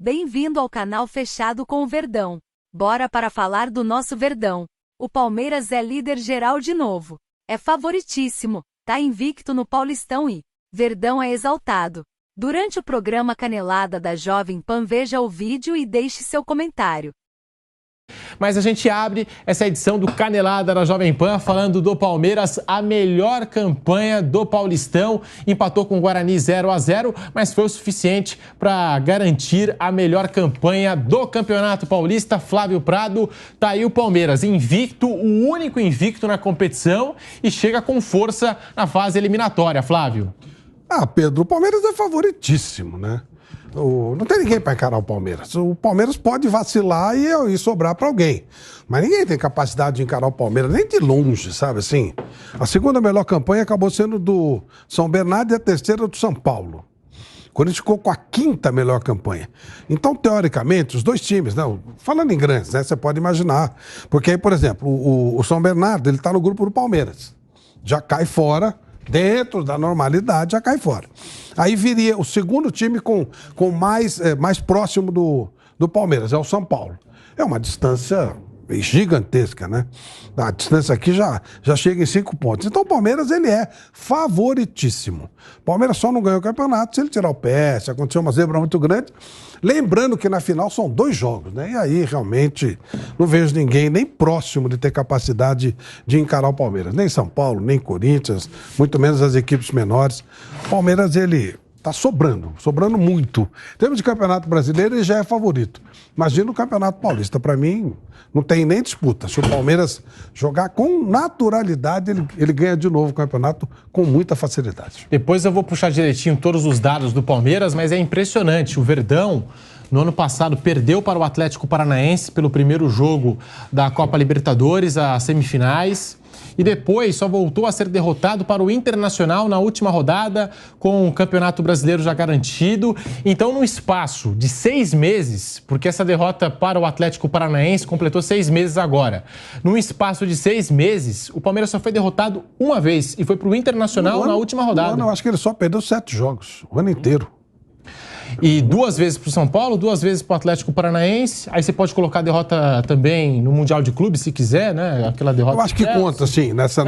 Bem-vindo ao canal fechado com o Verdão. Bora para falar do nosso Verdão. O Palmeiras é líder geral de novo. É favoritíssimo, tá invicto no Paulistão e Verdão é exaltado. Durante o programa Canelada da Jovem Pan, veja o vídeo e deixe seu comentário. Mas a gente abre essa edição do Canelada da Jovem Pan falando do Palmeiras, a melhor campanha do Paulistão. Empatou com o Guarani 0-0, mas foi o suficiente para garantir a melhor campanha do Campeonato Paulista. Flávio Prado, tá aí o Palmeiras invicto, o único invicto na competição e chega com força na fase eliminatória. Flávio. Pedro, o Palmeiras é favoritíssimo, né? Não tem ninguém para encarar o Palmeiras. O Palmeiras pode vacilar e sobrar para alguém. Mas ninguém tem capacidade de encarar o Palmeiras, nem de longe, sabe assim? A segunda melhor campanha acabou sendo do São Bernardo e a terceira do São Paulo. O Corinthians ficou com a quinta melhor campanha. Então, teoricamente, os dois times, né? Falando em grandes, né? Você pode imaginar. Porque aí, por exemplo, o São Bernardo, ele está no grupo do Palmeiras. Já cai fora. Dentro da normalidade, já cai fora. Aí viria o segundo time com mais próximo do Palmeiras, é o São Paulo. É uma distância gigantesca, né? A distância aqui já chega em 5 pontos. Então o Palmeiras, ele é favoritíssimo. O Palmeiras só não ganhou o campeonato se ele tirar o pé, se acontecer uma zebra muito grande. Lembrando que na final são 2 jogos, né? E aí realmente não vejo ninguém nem próximo de ter capacidade de encarar o Palmeiras. Nem São Paulo, nem Corinthians, muito menos as equipes menores. O Palmeiras, ele tá sobrando muito. Em termos de Campeonato Brasileiro, ele já é favorito. Imagina o Campeonato Paulista, para mim, não tem nem disputa. Se o Palmeiras jogar com naturalidade, ele ganha de novo o campeonato com muita facilidade. Depois eu vou puxar direitinho todos os dados do Palmeiras, mas é impressionante. O Verdão, no ano passado, perdeu para o Atlético Paranaense pelo primeiro jogo da Copa Libertadores, as semifinais. E depois só voltou a ser derrotado para o Internacional na última rodada, com o Campeonato Brasileiro já garantido. Então, num espaço de 6 meses, porque essa derrota para o Atlético Paranaense completou 6 meses agora. Num espaço de 6 meses, o Palmeiras só foi derrotado uma vez e foi para o Internacional na última rodada. Eu acho que ele só perdeu 7 jogos, o ano inteiro. E 2 vezes para o São Paulo, 2 vezes para o Atlético Paranaense. Aí você pode colocar a derrota também no Mundial de Clubes, se quiser, né? Aquela derrota. Eu acho que conta, sim, nessa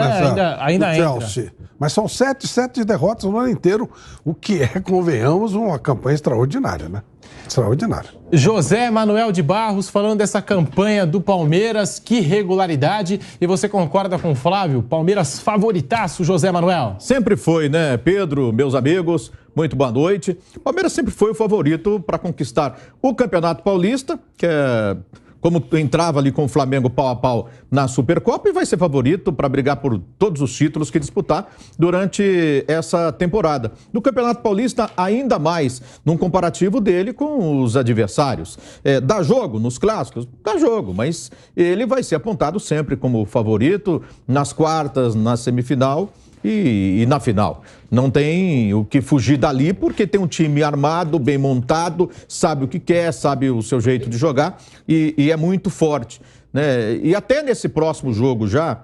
ainda Chelsea. Entra. Mas são 7 derrotas no ano inteiro, o que é, convenhamos, uma campanha extraordinária, né? Extraordinária. José Manuel de Barros falando dessa campanha do Palmeiras, que regularidade. E você concorda com o Flávio? Palmeiras favoritaço, José Manuel? Sempre foi, né, Pedro, meus amigos? Muito boa noite. O Palmeiras sempre foi o favorito para conquistar o Campeonato Paulista, que é como entrava ali com o Flamengo pau a pau na Supercopa, e vai ser favorito para brigar por todos os títulos que disputar durante essa temporada. No Campeonato Paulista, ainda mais num comparativo dele com os adversários. Dá jogo nos clássicos? Dá jogo, mas ele vai ser apontado sempre como favorito nas quartas, na semifinal e na final. Não tem o que fugir dali, porque tem um time armado, bem montado, sabe o que quer, sabe o seu jeito de jogar e é muito forte, né? E até nesse próximo jogo já,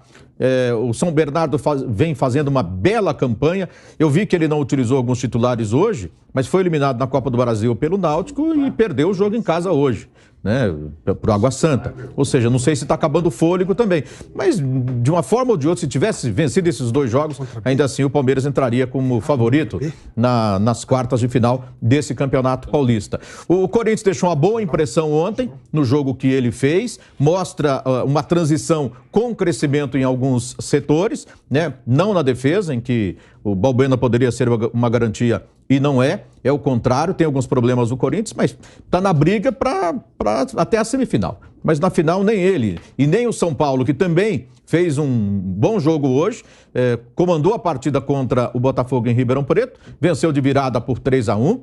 o São Bernardo vem fazendo uma bela campanha. Eu vi que ele não utilizou alguns titulares hoje, mas foi eliminado na Copa do Brasil pelo Náutico e perdeu o jogo em casa hoje, né, pro Água Santa. Ou seja, não sei se está acabando o fôlego também. Mas, de uma forma ou de outra, se tivesse vencido esses 2 jogos, ainda assim o Palmeiras entraria como favorito nas quartas de final desse Campeonato Paulista. O Corinthians deixou uma boa impressão ontem no jogo que ele fez, mostra uma transição com crescimento em alguns setores, né? Não na defesa, em que o Balbuena poderia ser uma garantia e não é o contrário, tem alguns problemas no Corinthians, mas está na briga para até a semifinal. Mas na final nem ele e nem o São Paulo, que também fez um bom jogo hoje, comandou a partida contra o Botafogo em Ribeirão Preto, venceu de virada por 3-1.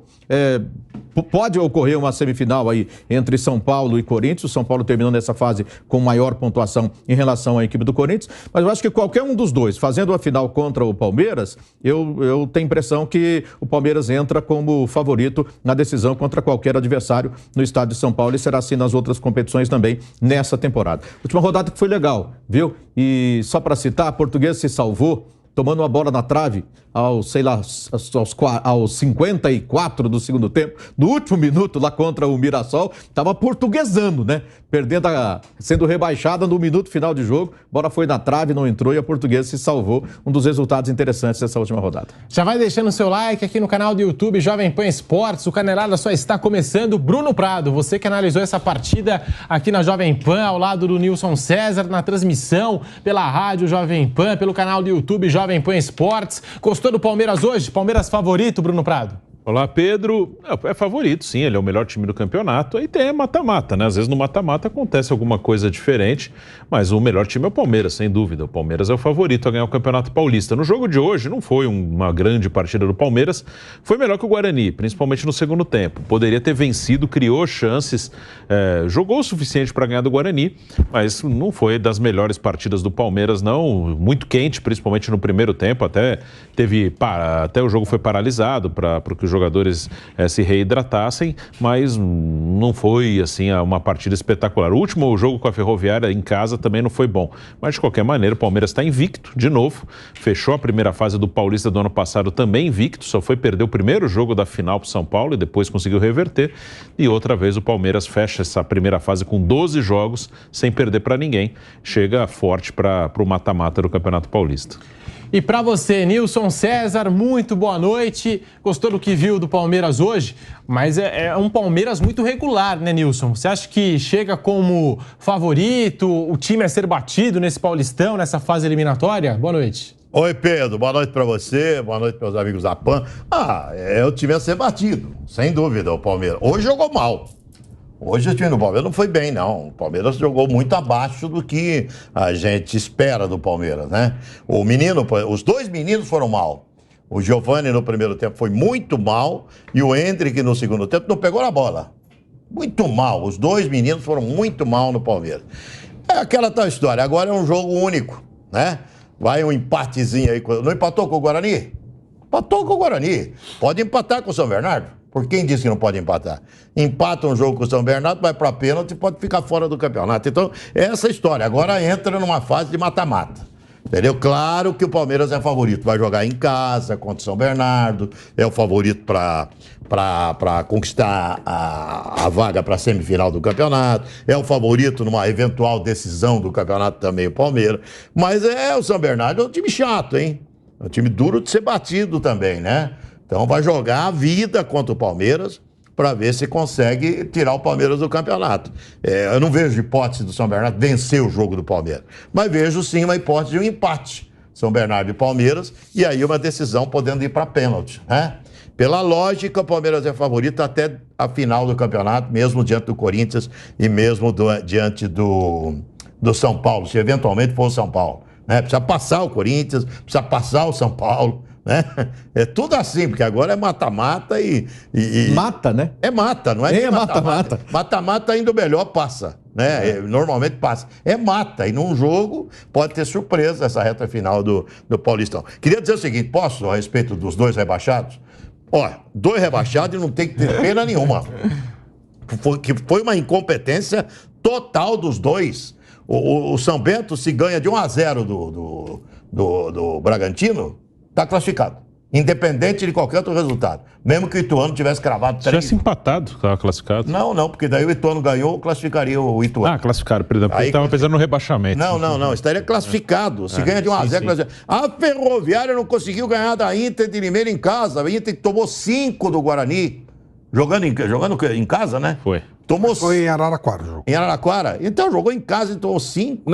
Pode ocorrer uma semifinal aí entre São Paulo e Corinthians, o São Paulo terminando nessa fase com maior pontuação em relação à equipe do Corinthians, mas eu acho que qualquer um dos dois, fazendo a final contra o Palmeiras, eu tenho a impressão que o Palmeiras entra como favorito na decisão contra qualquer adversário no estado de São Paulo, e será assim nas outras competições também nessa temporada. Última rodada que foi legal, viu? E só para citar, a Portuguesa se salvou tomando uma bola na trave aos 54 do segundo tempo, no último minuto lá contra o Mirassol, estava portuguesando, né? Sendo rebaixada no minuto final de jogo, bola foi na trave, não entrou e a Portuguesa se salvou. Um dos resultados interessantes dessa última rodada. Já vai deixando o seu like aqui no canal do YouTube Jovem Pan Esportes, o Canelada só está começando. Bruno Prado, você que analisou essa partida aqui na Jovem Pan, ao lado do Nilson César, na transmissão pela rádio Jovem Pan, pelo canal do YouTube Jovem Pan Esportes. Gostou do Palmeiras hoje? Palmeiras favorito, Bruno Prado? Olá, Pedro. É favorito, sim, ele é o melhor time do campeonato. Aí tem mata-mata, né? Às vezes no mata-mata acontece alguma coisa diferente, mas o melhor time é o Palmeiras, sem dúvida. O Palmeiras é o favorito a ganhar o Campeonato Paulista. No jogo de hoje não foi uma grande partida do Palmeiras, foi melhor que o Guarani, principalmente no segundo tempo. Poderia ter vencido, criou chances, jogou o suficiente para ganhar do Guarani, mas não foi das melhores partidas do Palmeiras, não. Muito quente, principalmente no primeiro tempo, até o jogo foi paralisado para que os jogadores se reidratassem, mas não foi assim uma partida espetacular. O último jogo com a Ferroviária em casa também não foi bom, mas de qualquer maneira o Palmeiras está invicto de novo, fechou a primeira fase do Paulista do ano passado também invicto, só foi perder o primeiro jogo da final para o São Paulo e depois conseguiu reverter, e outra vez o Palmeiras fecha essa primeira fase com 12 jogos sem perder para ninguém, chega forte para o mata-mata do Campeonato Paulista. E para você, Nilson César, muito boa noite. Gostou do que viu do Palmeiras hoje? Mas é um Palmeiras muito regular, né, Nilson? Você acha que chega como favorito, o time a ser batido nesse Paulistão, nessa fase eliminatória? Boa noite. Oi, Pedro. Boa noite para você, boa noite para os amigos da PAN. É o time a ser batido, sem dúvida, o Palmeiras. Hoje jogou mal. Hoje o time do Palmeiras não foi bem, não. O Palmeiras jogou muito abaixo do que a gente espera do Palmeiras, né? Os dois meninos foram mal. O Giovani no primeiro tempo foi muito mal e o Endrick no segundo tempo não pegou na bola. Muito mal. Os dois meninos foram muito mal no Palmeiras. É aquela tal história. Agora é um jogo único, né? Vai um empatezinho aí. Não empatou com o Guarani? Empatou com o Guarani. Pode empatar com o São Bernardo. Por quem disse que não pode empatar? Empata um jogo com o São Bernardo, vai para pênalti e pode ficar fora do campeonato. Então, é essa história. Agora entra numa fase de mata-mata. Entendeu? Claro que o Palmeiras é favorito. Vai jogar em casa contra o São Bernardo. É o favorito para conquistar a vaga para a semifinal do campeonato. É o favorito numa eventual decisão do campeonato também, o Palmeiras. Mas o São Bernardo é um time chato, hein? É um time duro de ser batido também, né? Então vai jogar a vida contra o Palmeiras para ver se consegue tirar o Palmeiras do campeonato. Eu não vejo hipótese do São Bernardo vencer o jogo do Palmeiras, mas vejo sim uma hipótese de um empate. São Bernardo e Palmeiras, e aí uma decisão podendo ir para pênalti, né? Pela lógica, o Palmeiras é favorito até a final do campeonato, mesmo diante do Corinthians e mesmo diante do São Paulo, se eventualmente for o São Paulo, né? Precisa passar o Corinthians, precisa passar o São Paulo, né? É tudo assim, porque agora é mata-mata e... Mata, né? É mata, não é nem mata-mata. Mata-mata ainda o melhor passa, né? Normalmente passa. É mata, e num jogo pode ter surpresa essa reta final do Paulistão. Queria dizer o seguinte, posso, a respeito dos dois rebaixados? Olha, dois rebaixados e não tem que ter pena nenhuma. Foi uma incompetência total dos dois. O São Bento, se ganha de 1-0 do Bragantino, está classificado. Independente de qualquer outro resultado. Mesmo que o Ituano tivesse cravado 3. Se tivesse empatado, estava classificado. Não, porque daí o Ituano ganhou, classificaria o Ituano. Classificaram, perdão, porque estava pensando no rebaixamento. Não, estaria classificado. Se ganha de 1-0, classificado. A Ferroviária não conseguiu ganhar da Inter de Limeira em casa. A Inter tomou 5 do Guarani. Jogando em casa, né? Foi em Araraquara o jogo. Em Araraquara? Então jogou em casa e tomou 5.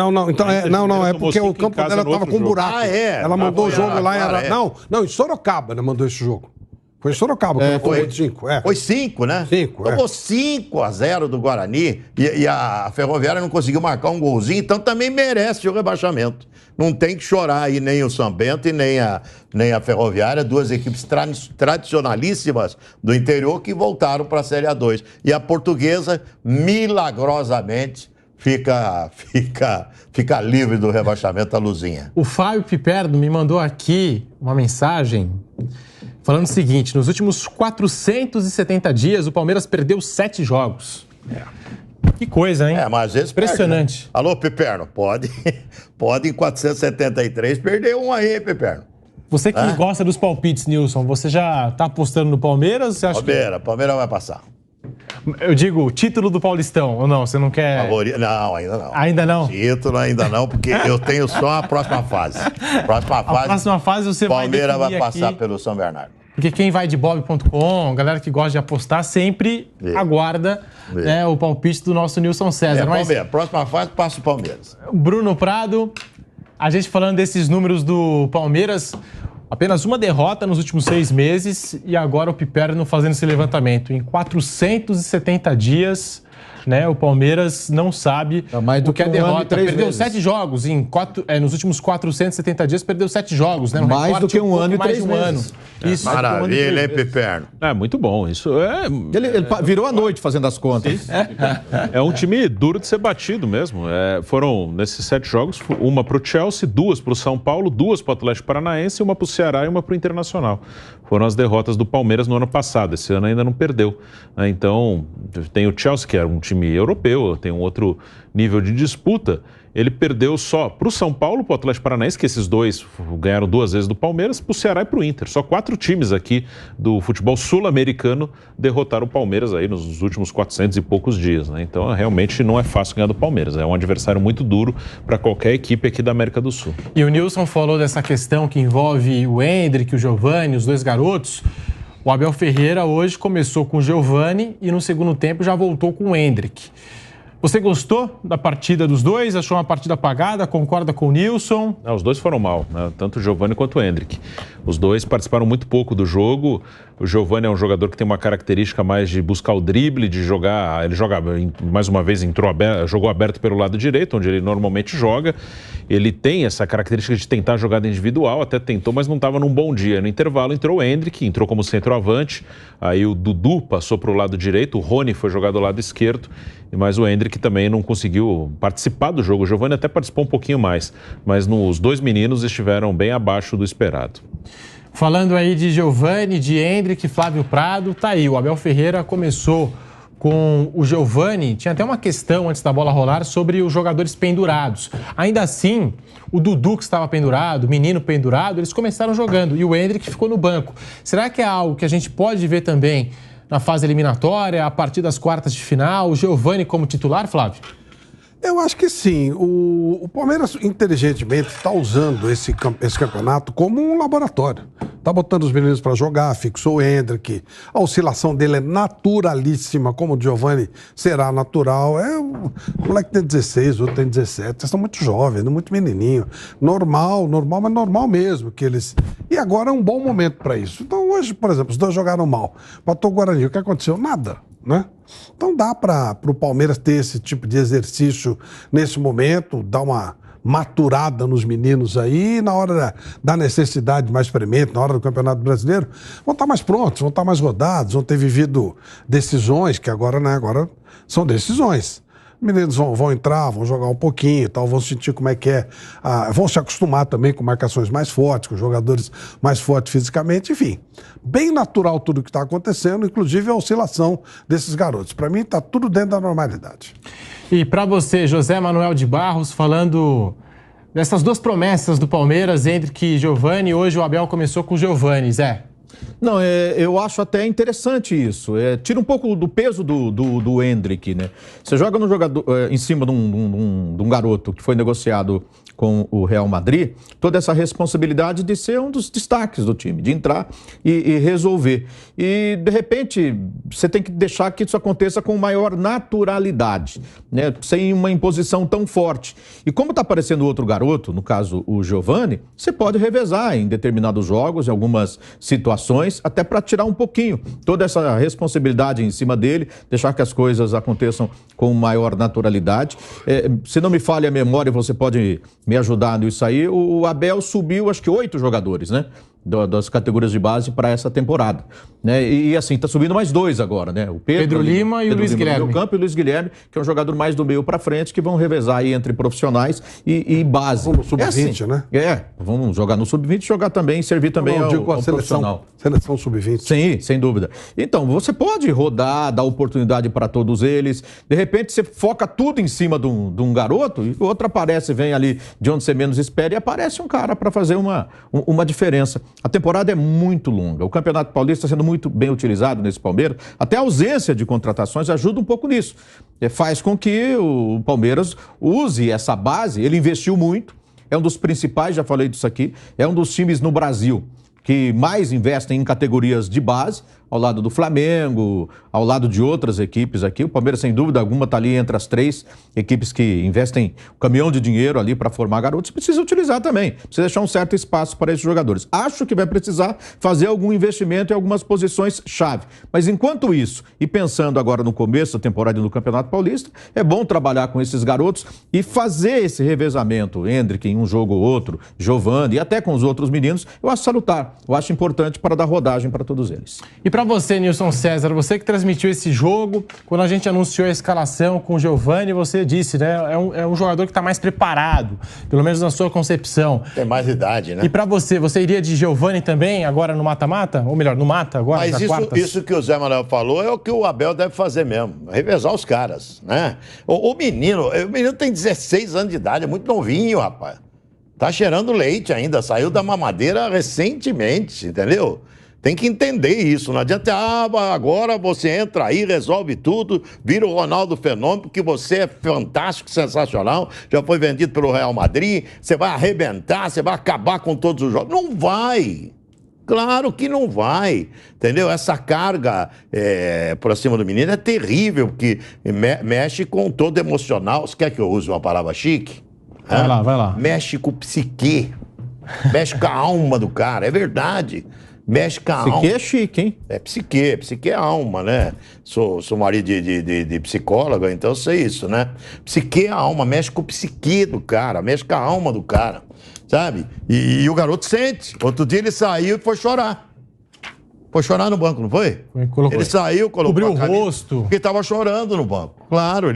É porque o campo dela estava com buraco. Ela mandou o jogo lá em Araraquara. Não, em Sorocaba ela mandou esse jogo. Foi em Sorocaba, que ela tomou 5. Foi 5, né? 5, tomou 5-0 do Guarani e a Ferroviária não conseguiu marcar um golzinho, então também merece o rebaixamento. Não tem que chorar aí nem o São Bento e nem a Ferroviária, duas equipes tradicionalíssimas do interior que voltaram para a Série A2. E a Portuguesa, milagrosamente, fica livre do rebaixamento, a Luzinha. O Fábio Piperno me mandou aqui uma mensagem falando o seguinte: nos últimos 470 dias, o Palmeiras perdeu 7 jogos. Que coisa, hein? Mas às vezes impressionante. Perde, né? Alô, Piperno, pode em 473 perder um aí, Piperno. Você que gosta dos palpites, Nilson, você já tá apostando no Palmeiras? Você acha Palmeiras vai passar. Eu digo, título do Paulistão, ou não? Você não quer... Não, ainda não. Ainda não? Título ainda não, porque eu tenho só a próxima fase. A próxima fase você Palmeiras vai passar aqui, pelo São Bernardo. Porque quem vai de bob.com, galera que gosta de apostar, sempre aguarda o palpite do nosso Nilson César. Mas, Palmeiras, próxima fase passa o Palmeiras. Bruno Prado, a gente falando desses números do Palmeiras... Apenas uma derrota nos últimos 6 meses e agora o Piperno fazendo esse levantamento. Em 470 dias, né, o Palmeiras não sabe o que é derrota. Perdeu 7 jogos. Nos últimos 470 dias, perdeu 7 jogos. Né? Mais do que um ano e 3 meses. Isso, maravilha, hein, Piperno? É, muito bom. Isso é... Ele virou a noite fazendo as contas. É um time duro de ser batido mesmo. Foram, nesses 7 jogos, uma para o Chelsea, 2 para o São Paulo, 2 para o Atlético Paranaense, uma para o Ceará e uma para o Internacional. Foram as derrotas do Palmeiras no ano passado. Esse ano ainda não perdeu. Então, tem o Chelsea, que é um time europeu, tem um outro nível de disputa. Ele perdeu só para o São Paulo, para o Atlético Paranaense, que esses dois ganharam 2 vezes do Palmeiras, para o Ceará e para o Inter. Só 4 times aqui do futebol sul-americano derrotaram o Palmeiras aí nos últimos 400 e poucos dias, né? Então, realmente não é fácil ganhar do Palmeiras. É um adversário muito duro para qualquer equipe aqui da América do Sul. E o Nilson falou dessa questão que envolve o Endrick, o Giovani, os 2 garotos. O Abel Ferreira hoje começou com o Giovani e no segundo tempo já voltou com o Endrick. Você gostou da partida dos dois? Achou uma partida apagada? Concorda com o Nilson? Não, os dois foram mal, né? Tanto o Giovani quanto o Endrick. Os dois participaram muito pouco do jogo. O Giovani é um jogador que tem uma característica mais de buscar o drible, de jogar... Ele mais uma vez, jogou aberto pelo lado direito, onde ele normalmente joga. Ele tem essa característica de tentar jogada individual, até tentou, mas não estava num bom dia. No intervalo entrou o Endrick, entrou como centroavante. Aí o Dudu passou para o lado direito, o Rony foi jogar do lado esquerdo. Mas o Endrick também não conseguiu participar do jogo. O Giovani até participou um pouquinho mais, mas os 2 meninos estiveram bem abaixo do esperado. Falando aí de Giovani, de Endrick, Flávio Prado, tá aí. O Abel Ferreira começou com o Giovani. Tinha até uma questão antes da bola rolar sobre os jogadores pendurados. Ainda assim, o Dudu que estava pendurado, o menino pendurado, eles começaram jogando e o Endrick ficou no banco. Será que é algo que a gente pode ver também na fase eliminatória, a partir das quartas de final, o Giovani como titular, Flávio? Eu acho que sim. O Palmeiras, inteligentemente, está usando esse campeonato como um laboratório. Está botando os meninos para jogar, fixou o Endrick. A oscilação dele é naturalíssima, como o Giovani será natural. O moleque tem 16, o outro tem 17. Vocês estão muito jovens, muito menininho. Normal, mas normal mesmo. E agora é um bom momento para isso. Então hoje, por exemplo, os dois jogaram mal. Matou o Guarani. O que aconteceu? Nada. Né? Então dá para o Palmeiras ter esse tipo de exercício nesse momento, dar uma maturada nos meninos aí, e na hora da necessidade mais premente, na hora do Campeonato Brasileiro, vão estar mais prontos, vão estar mais rodados, vão ter vivido decisões que agora são decisões. Meninos vão entrar, vão jogar um pouquinho, tal, vão sentir como é que é, vão se acostumar também com marcações mais fortes, com jogadores mais fortes fisicamente, enfim. Bem natural tudo o que está acontecendo, inclusive a oscilação desses garotos. Para mim está tudo dentro da normalidade. E para você, José Manuel de Barros, falando dessas 2 promessas do Palmeiras, Endrick e Giovani, hoje o Abel começou com o Giovani, Zé. Não, eu acho até interessante isso. Tira um pouco do peso do Endrick, né? Você joga no jogador, em cima de um garoto que foi negociado com o Real Madrid, toda essa responsabilidade de ser um dos destaques do time, de entrar e resolver. E, de repente, você tem que deixar que isso aconteça com maior naturalidade, né? Sem uma imposição tão forte. E como está aparecendo outro garoto, no caso o Giovani, você pode revezar em determinados jogos, em algumas situações, até para tirar um pouquinho toda essa responsabilidade em cima dele, deixar que as coisas aconteçam com maior naturalidade. Se não me falha a memória, você pode me ajudar nisso aí, o Abel subiu acho que 8 jogadores, né? Das categorias de base para essa temporada, né? E assim, está subindo mais 2 agora, né? O Pedro Lima e o Luiz Guilherme. No campo, e o Luiz Guilherme, que é um jogador mais do meio para frente, que vão revezar aí entre profissionais e base. No sub-20, assim, né? Vamos jogar no sub-20 e jogar também, servir também ao profissional. Seleção sub-20. Sim, sem dúvida. Então, você pode rodar, dar oportunidade para todos eles. De repente, você foca tudo em cima de um garoto e o outro aparece, vem ali de onde você menos espera e aparece um cara para fazer uma diferença. A temporada é muito longa. O Campeonato Paulista está sendo muito bem utilizado nesse Palmeiras. Até a ausência de contratações ajuda um pouco nisso. Faz com que o Palmeiras use essa base. Ele investiu muito. É um dos principais, já falei disso aqui, é um dos times no Brasil que mais investem em categorias de base, ao lado do Flamengo, ao lado de outras equipes aqui. O Palmeiras, sem dúvida alguma, está ali entre as 3 equipes que investem um caminhão de dinheiro ali para formar garotos. Precisa utilizar também, precisa deixar um certo espaço para esses jogadores. Acho que vai precisar fazer algum investimento em algumas posições-chave. Mas enquanto isso, e pensando agora no começo da temporada do Campeonato Paulista, é bom trabalhar com esses garotos e fazer esse revezamento, Hendrick em um jogo ou outro, Giovani e até com os outros meninos, eu acho salutar, eu acho importante para dar rodagem para todos eles. E para você, Nilson César, você que transmitiu esse jogo, quando a gente anunciou a escalação com o Giovani, você disse, né? É um jogador que está mais preparado, pelo menos na sua concepção. Tem mais idade, né? E para você iria de Giovani também, agora no mata-mata? Ou melhor, no mata agora, Mas isso que o Zé Manuel falou é o que o Abel deve fazer mesmo, revezar os caras, né? O menino tem 16 anos de idade, é muito novinho, rapaz. Tá cheirando leite ainda, saiu da mamadeira recentemente, entendeu? Tem que entender isso, não adianta, agora você entra aí, resolve tudo, vira o Ronaldo Fenômeno, porque você é fantástico, sensacional, já foi vendido pelo Real Madrid, você vai arrebentar, você vai acabar com todos os jogos. Não vai! Claro que não vai, entendeu? Essa carga por cima do menino é terrível, porque mexe com todo emocional. Você quer que eu use uma palavra chique? Vai lá, vai lá. Mexe com o psique, mexe com a alma do cara, é verdade. Mexe com a alma. Psique é chique, hein? Psique é alma, né? Sou marido de psicóloga, então eu sei isso, né? Psique é alma, mexe com o psique do cara, mexe com a alma do cara, sabe? E o garoto sente. Outro dia ele saiu e foi chorar. Foi chorar no banco, não foi? Ele saiu, colocou cobriu o rosto. Porque estava chorando no banco. Claro,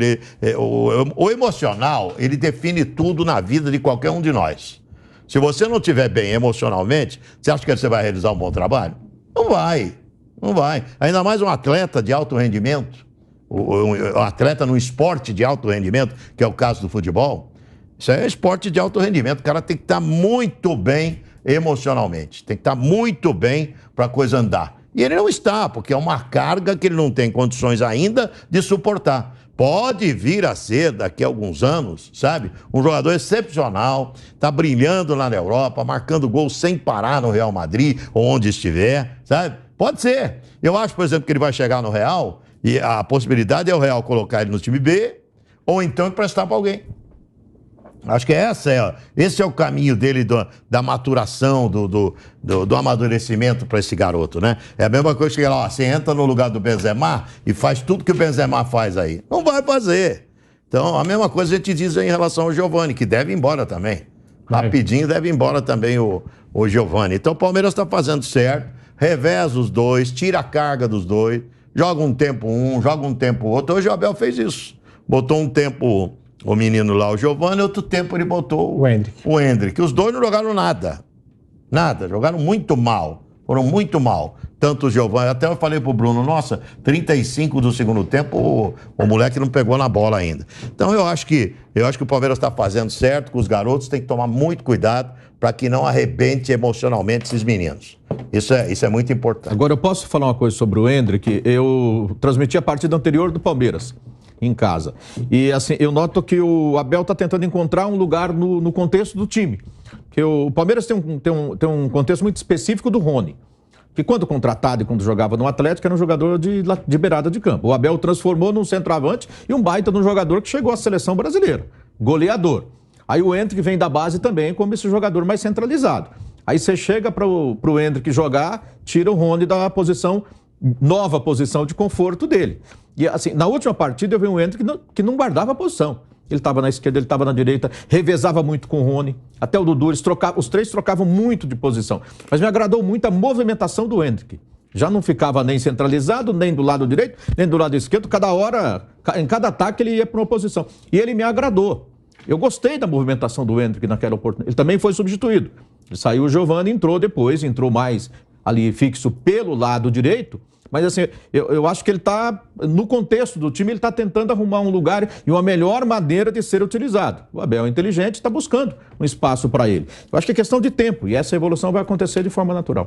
o emocional, ele define tudo na vida de qualquer um de nós. Se você não estiver bem emocionalmente, você acha que você vai realizar um bom trabalho? Não vai, não vai. Ainda mais um atleta de alto rendimento, um atleta num esporte de alto rendimento, que é o caso do futebol. Isso é esporte de alto rendimento. O cara tem que estar muito bem emocionalmente, tem que estar muito bem para a coisa andar. E ele não está, porque é uma carga que ele não tem condições ainda de suportar. Pode vir a ser, daqui a alguns anos, sabe? Um jogador excepcional, está brilhando lá na Europa, marcando gols sem parar no Real Madrid, ou onde estiver, sabe? Pode ser. Eu acho, por exemplo, que ele vai chegar no Real, e a possibilidade é o Real colocar ele no time B, ou então emprestar para alguém. Acho que esse é o caminho dele da maturação, do amadurecimento para esse garoto, né? É a mesma coisa que você entra no lugar do Benzema e faz tudo que o Benzema faz aí. Não vai fazer. Então, a mesma coisa a gente diz aí em relação ao Giovani, que deve ir embora também. Rapidinho deve ir embora também o Giovani. Então, o Palmeiras está fazendo certo, reveza os dois, tira a carga dos dois, joga um tempo um, joga um tempo outro. Hoje o Abel fez isso. Botou um tempo o menino lá, o Giovani, outro tempo ele botou o Hendrick. Os dois não jogaram nada. Nada, jogaram muito mal. Foram muito mal. Tanto o Giovani, até eu falei pro Bruno, nossa, 35 do segundo tempo, o moleque não pegou na bola ainda. Então eu acho que o Palmeiras está fazendo certo, com os garotos tem que tomar muito cuidado para que não arrebente emocionalmente esses meninos. Isso é muito importante. Agora eu posso falar uma coisa sobre o Hendrick? Eu transmiti a partida anterior do Palmeiras em casa. E assim, eu noto que o Abel está tentando encontrar um lugar no contexto do time. Porque o Palmeiras tem um contexto muito específico do Rony, que quando contratado e quando jogava no Atlético era um jogador de beirada de campo. O Abel o transformou num centroavante e um baita de um jogador que chegou à seleção brasileira, goleador. Aí o Hendrick vem da base também como esse jogador mais centralizado. Aí você chega para o Hendrick jogar, tira o Rony da nova posição de conforto dele. E assim, na última partida eu vi um Hendrick que não guardava a posição. Ele estava na esquerda, ele estava na direita, revezava muito com o Rony. Até o Dudu, os três trocavam muito de posição. Mas me agradou muito a movimentação do Hendrick. Já não ficava nem centralizado, nem do lado direito, nem do lado esquerdo. Cada hora, em cada ataque, ele ia para uma posição. E ele me agradou. Eu gostei da movimentação do Hendrick naquela oportunidade. Ele também foi substituído. Ele saiu o Giovani, entrou depois, entrou mais ali fixo pelo lado direito, mas assim, eu acho que ele está, no contexto do time, ele está tentando arrumar um lugar e uma melhor maneira de ser utilizado. O Abel é inteligente, está buscando um espaço para ele. Eu acho que é questão de tempo e essa evolução vai acontecer de forma natural.